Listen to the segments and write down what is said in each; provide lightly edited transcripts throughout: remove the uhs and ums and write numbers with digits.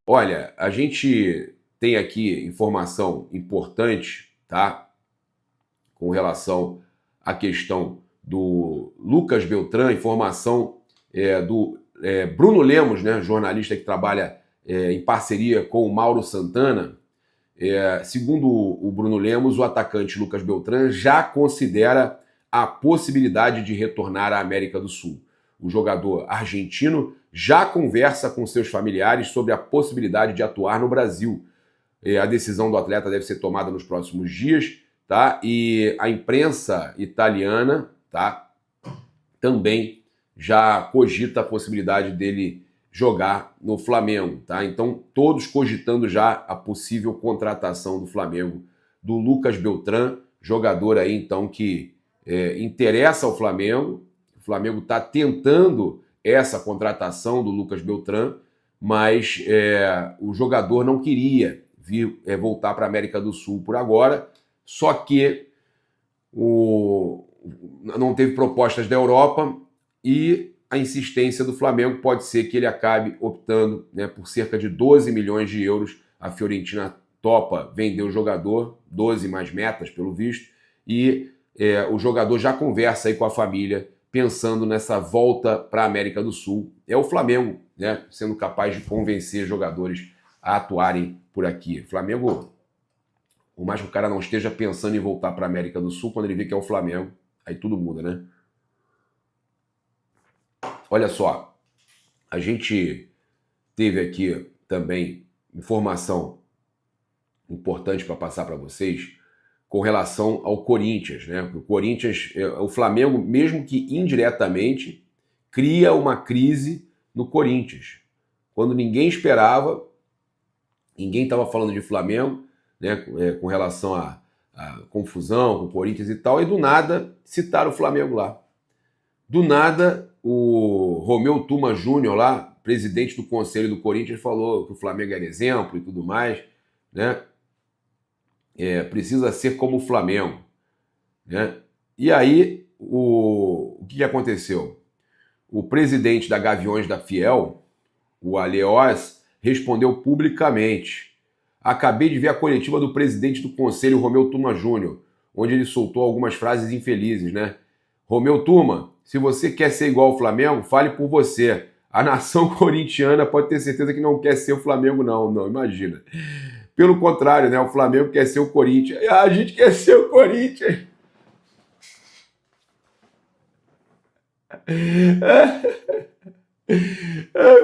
Olha, a gente tem aqui informação importante, tá? Com relação à questão do Lucas Beltrán, informação do Bruno Lemos, né? Jornalista que trabalha em parceria com o Mauro Santana. Segundo o Bruno Lemos, o atacante Lucas Beltrán já considera a possibilidade de retornar à América do Sul. O jogador argentino já conversa com seus familiares sobre a possibilidade de atuar no Brasil. A decisão do atleta deve ser tomada nos próximos dias, tá? E a imprensa italiana, tá, também já cogita a possibilidade dele jogar no Flamengo, tá? Então, todos cogitando já a possível contratação do Flamengo do Lucas Beltrán, jogador aí então que interessa ao Flamengo. O Flamengo está tentando essa contratação do Lucas Beltrán, mas o jogador não queria vir voltar para a América do Sul por agora, só que não teve propostas da Europa e a insistência do Flamengo pode ser que ele acabe optando, né, por cerca de 12 milhões de euros. A Fiorentina topa vender o jogador, 12 mais metas pelo visto, e o jogador já conversa aí com a família pensando nessa volta para a América do Sul. É o Flamengo, né, sendo capaz de convencer jogadores a atuarem por aqui. O Flamengo, por mais que o cara não esteja pensando em voltar para a América do Sul, quando ele vê que é o Flamengo, aí tudo muda, né? Olha só, a gente teve aqui também informação importante para passar para vocês com relação ao Corinthians, né? O Corinthians, o Flamengo, mesmo que indiretamente, cria uma crise no Corinthians. Quando ninguém esperava, ninguém estava falando de Flamengo, né? Com relação à confusão com o Corinthians e tal, e do nada citaram o Flamengo lá. Do nada, o Romeu Tuma Júnior lá, presidente do Conselho do Corinthians, falou que o Flamengo era exemplo e tudo mais, né? Precisa ser como o Flamengo, né? E aí, o que aconteceu? O presidente da Gaviões da Fiel, o Aleoz, respondeu publicamente: acabei de ver a coletiva do presidente do Conselho, Romeu Tuma Júnior, onde ele soltou algumas frases infelizes, né? Romeu Tuma, se você quer ser igual ao Flamengo, fale por você. A nação corintiana pode ter certeza que não quer ser o Flamengo, não, imagina. Pelo contrário, né? O Flamengo quer ser o Corinthians. A gente quer ser o Corinthians.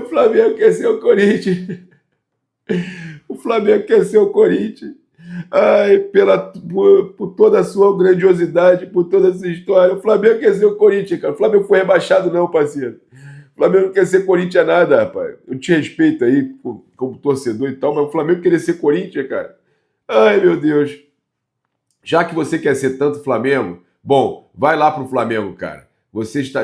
O Flamengo quer ser o Corinthians. O Flamengo quer ser o Corinthians. Ai, por toda a sua grandiosidade, por toda essa história. O Flamengo quer ser o Corinthians, cara. O Flamengo foi rebaixado, não, parceiro. O Flamengo não quer ser Corinthians nada, rapaz. Eu te respeito aí como torcedor e tal, mas o Flamengo querer ser Corinthians, cara. Ai, meu Deus. Já que você quer ser tanto Flamengo, bom, vai lá pro Flamengo, cara. Você está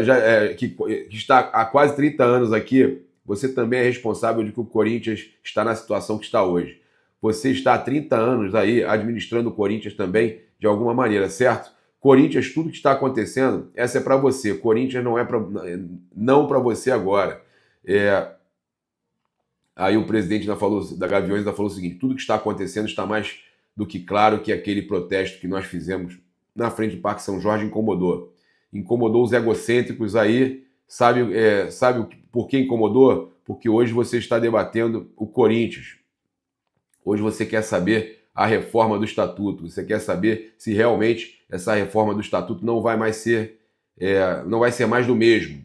que está há quase 30 anos aqui, você também é responsável de que o Corinthians está na situação que está hoje. Você está há 30 anos aí administrando o Corinthians também, de alguma maneira, certo? Corinthians, tudo que está acontecendo, essa é para você. Corinthians não é não para você agora. Aí o presidente da Gaviões ainda falou o seguinte: tudo que está acontecendo está mais do que claro que aquele protesto que nós fizemos na frente do Parque São Jorge incomodou. Incomodou os egocêntricos aí. Sabe por que incomodou? Porque hoje você está debatendo o Corinthians. Hoje você quer saber a reforma do estatuto. Você quer saber se realmente essa reforma do estatuto não vai ser mais do mesmo.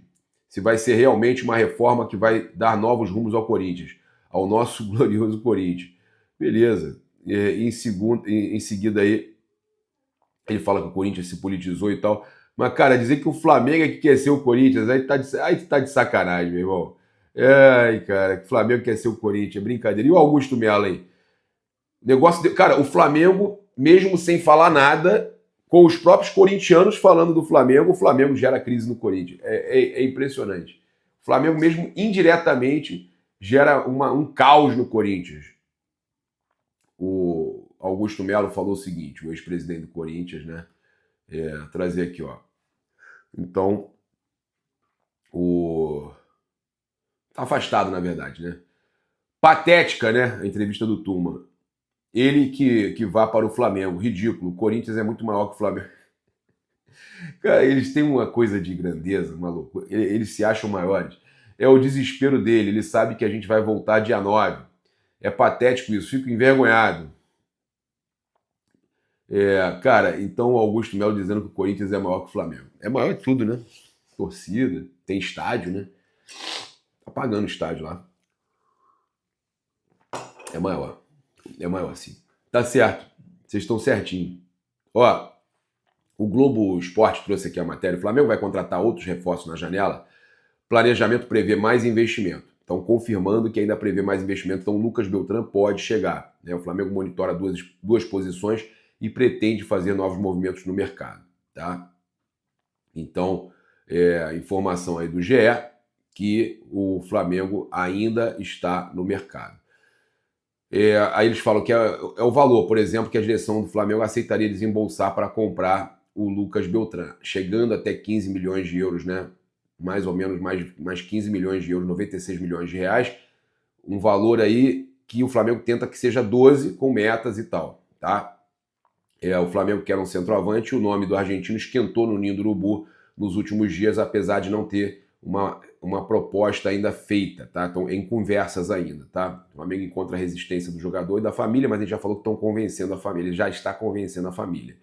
Se vai ser realmente uma reforma que vai dar novos rumos ao Corinthians, ao nosso glorioso Corinthians. Beleza. Em seguida aí, ele fala que o Corinthians se politizou e tal. Mas, cara, dizer que o Flamengo é que quer ser o Corinthians, aí tá de sacanagem, meu irmão. Ai, cara, que o Flamengo quer ser o Corinthians, é brincadeira. E o Augusto Melo aí? Cara, o Flamengo, mesmo sem falar nada, com os próprios corintianos falando do Flamengo, o Flamengo gera crise no Corinthians. É impressionante. O Flamengo, mesmo indiretamente, gera um caos no Corinthians. O Augusto Melo falou o seguinte, o ex-presidente do Corinthians, né? Trazer aqui, ó. Então, tá afastado, na verdade, né? Patética, né? A entrevista do Tuma. Ele que vá para o Flamengo. Ridículo. O Corinthians é muito maior que o Flamengo. Cara, eles têm uma coisa de grandeza, uma loucura. Eles se acham maiores. É o desespero dele. Ele sabe que a gente vai voltar dia 9. É patético isso. Fico envergonhado. Cara, então o Augusto Melo dizendo que o Corinthians é maior que o Flamengo. É maior de tudo, né? Torcida, tem estádio, né? Tá pagando o estádio lá. É maior. É maior, sim. Tá certo. Vocês estão certinho. Ó, o Globo Esporte trouxe aqui a matéria. O Flamengo vai contratar outros reforços na janela. Planejamento prevê mais investimento. Então, confirmando que ainda prevê mais investimento. Então, o Lucas Beltrán pode chegar. Né? O Flamengo monitora duas posições e pretende fazer novos movimentos no mercado. Tá? Então, informação aí do GE que o Flamengo ainda está no mercado. Aí eles falam que é o valor, por exemplo, que a direção do Flamengo aceitaria desembolsar para comprar o Lucas Beltrán, chegando até 15 milhões de euros, né? Mais ou menos mais 15 milhões de euros, 96 milhões de reais, um valor aí que o Flamengo tenta que seja 12 com metas e tal, tá? O Flamengo quer um centroavante, o nome do argentino esquentou no Ninho do Urubu nos últimos dias, apesar de não ter uma proposta ainda feita, tá? Então, em conversas ainda, tá? O Flamengo encontra a resistência do jogador e da família, mas ele já falou que estão convencendo a família, ele já está convencendo a família.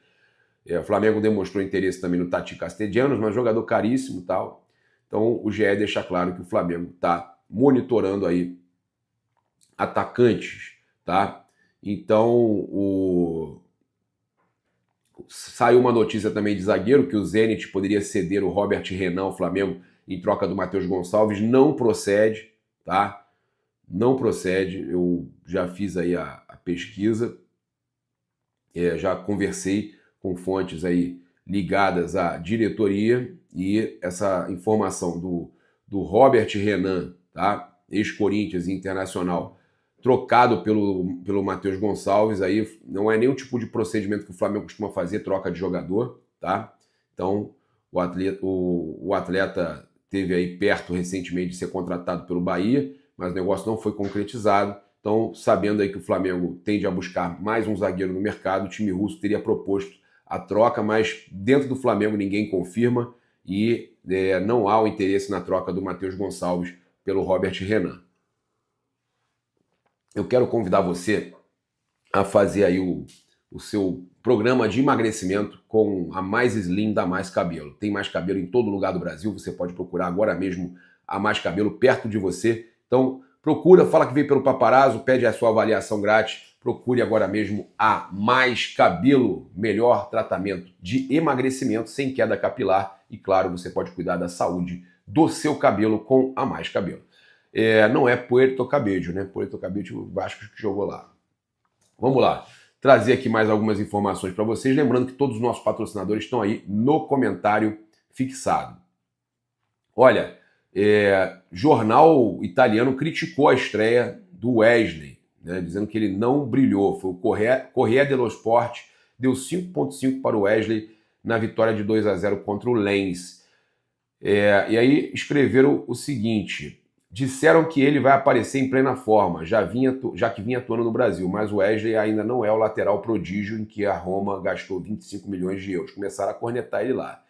O Flamengo demonstrou interesse também no Tati Castellanos, mas jogador caríssimo e tal. Então, o GE deixa claro que o Flamengo está monitorando aí atacantes, tá? Então, saiu uma notícia também de zagueiro que o Zenit poderia ceder o Robert Renan ao Flamengo em troca do Matheus Gonçalves. Não procede, tá? Não procede. Eu já fiz aí a pesquisa, já conversei com fontes aí ligadas à diretoria e essa informação do Robert Renan, tá? Ex-Corinthians e Internacional, trocado pelo Matheus Gonçalves, aí não é nenhum tipo de procedimento que o Flamengo costuma fazer, troca de jogador, tá? Então, o atleta teve aí perto recentemente de ser contratado pelo Bahia, mas o negócio não foi concretizado. Então, sabendo aí que o Flamengo tende a buscar mais um zagueiro no mercado, o time russo teria proposto a troca, mas dentro do Flamengo ninguém confirma e não há o interesse na troca do Matheus Gonçalves pelo Robert Renan. Eu quero convidar você a fazer aí o seu programa de emagrecimento com a Mais Slim da Mais Cabelo. Tem Mais Cabelo em todo lugar do Brasil, você pode procurar agora mesmo a Mais Cabelo perto de você. Então, procura, fala que veio pelo Paparazzo, pede a sua avaliação grátis, procure agora mesmo a Mais Cabelo, melhor tratamento de emagrecimento sem queda capilar e, claro, você pode cuidar da saúde do seu cabelo com a Mais Cabelo. Não é Puerto Cabello, né? Puerto Cabello, o Vasco que jogou lá. Vamos lá, trazer aqui mais algumas informações para vocês, lembrando que todos os nossos patrocinadores estão aí no comentário fixado. Olha, jornal italiano criticou a estreia do Wesley, né, dizendo que ele não brilhou. Foi o Corriere dello Sport, deu 5,5 para o Wesley na vitória de 2-0 contra o Lens. E aí escreveram o seguinte: disseram que ele vai aparecer em plena forma, já que vinha atuando no Brasil, mas o Wesley ainda não é o lateral prodígio em que a Roma gastou 25 milhões de euros. Começaram a cornetar ele lá,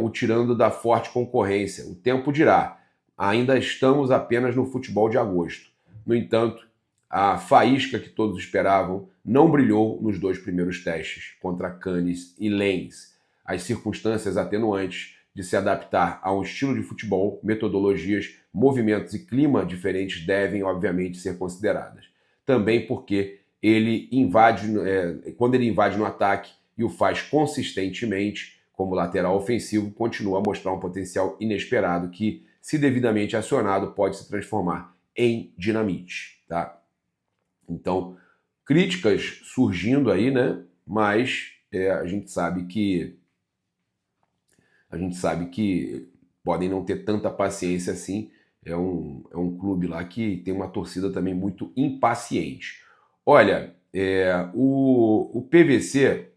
o tirando da forte concorrência. O tempo dirá, ainda estamos apenas no futebol de agosto. No entanto, a faísca que todos esperavam não brilhou nos 2 primeiros testes, contra Cannes e Lens. As circunstâncias atenuantes de se adaptar a um estilo de futebol, metodologias, movimentos e clima diferentes devem, obviamente, ser consideradas. Também porque quando ele invade no ataque e o faz consistentemente, como lateral ofensivo, continua a mostrar um potencial inesperado que, se devidamente acionado, pode se transformar em dinamite, tá? Então, críticas surgindo aí, né? Mas a gente sabe que podem não ter tanta paciência assim. É um clube lá que tem uma torcida também muito impaciente. Olha, o PVC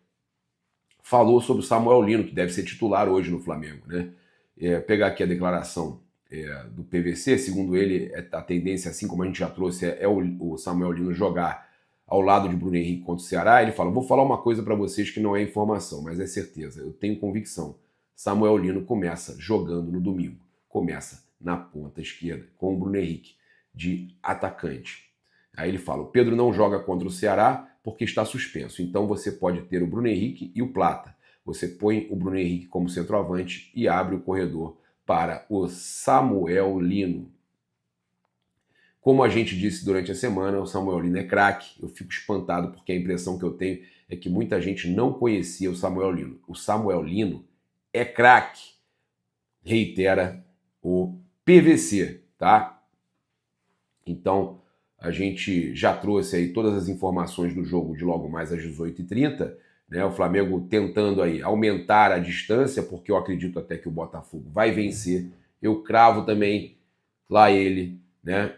falou sobre o Samuel Lino, que deve ser titular hoje no Flamengo, né? Pegar aqui a declaração do PVC, segundo ele, a tendência, assim como a gente já trouxe, é o Samuel Lino jogar ao lado de Bruno Henrique contra o Ceará. Ele fala, vou falar uma coisa para vocês que não é informação, mas é certeza, eu tenho convicção. Samuel Lino começa jogando no domingo, começa na ponta esquerda, com o Bruno Henrique de atacante. Aí ele fala, o Pedro não joga contra o Ceará porque está suspenso, então você pode ter o Bruno Henrique e o Plata. Você põe o Bruno Henrique como centroavante e abre o corredor para o Samuel Lino. Como a gente disse durante a semana, o Samuel Lino é craque. Eu fico espantado porque a impressão que eu tenho é que muita gente não conhecia o Samuel Lino. O Samuel Lino é craque. Reitera o PVC, tá? Então, a gente já trouxe aí todas as informações do jogo de logo mais às 18h30, né? O Flamengo tentando aí aumentar a distância, porque eu acredito até que o Botafogo vai vencer. Eu cravo também lá ele, né?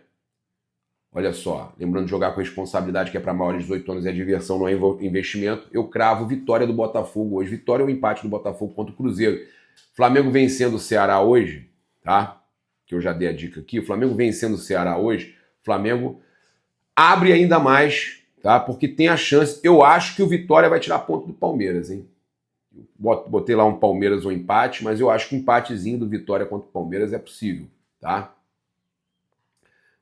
Olha só, lembrando de jogar com responsabilidade, que é para maiores de 18 anos, é diversão, não é investimento. Eu cravo vitória do Botafogo hoje. Vitória ou empate do Botafogo contra o Cruzeiro. Flamengo vencendo o Ceará hoje, tá? Que eu já dei a dica aqui. O Flamengo vencendo o Ceará hoje, o Flamengo abre ainda mais, tá? Porque tem a chance. Eu acho que o Vitória vai tirar ponto do Palmeiras, hein? Botei lá um Palmeiras ou empate, mas eu acho que o empatezinho do Vitória contra o Palmeiras é possível, tá?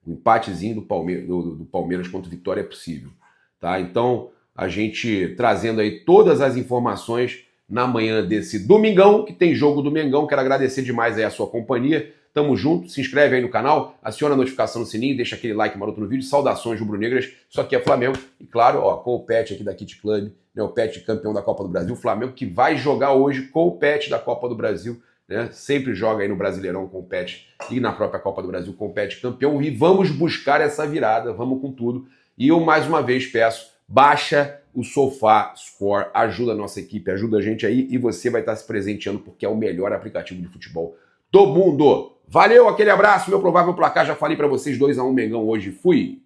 O empatezinho do Palmeiras contra o Vitória é possível, tá? Então, a gente trazendo aí todas as informações na manhã desse domingão, que tem jogo do Mengão. Quero agradecer demais aí a sua companhia. Tamo junto, se inscreve aí no canal, aciona a notificação no sininho, deixa aquele like maroto no vídeo. Saudações rubro-negras, isso aqui é Flamengo. E claro, ó, com o pet aqui da Kit Club, né, o pet campeão da Copa do Brasil, o Flamengo que vai jogar hoje com o pet da Copa do Brasil, né? Sempre joga aí no Brasileirão com o pet e na própria Copa do Brasil com o pet campeão. E vamos buscar essa virada, vamos com tudo. E eu mais uma vez peço, baixa o Sofá Score, ajuda a nossa equipe, ajuda a gente aí e você vai estar se presenteando porque é o melhor aplicativo de futebol do mundo. Valeu, aquele abraço, meu provável placar, já falei pra vocês, 2-1 Mengão hoje, fui!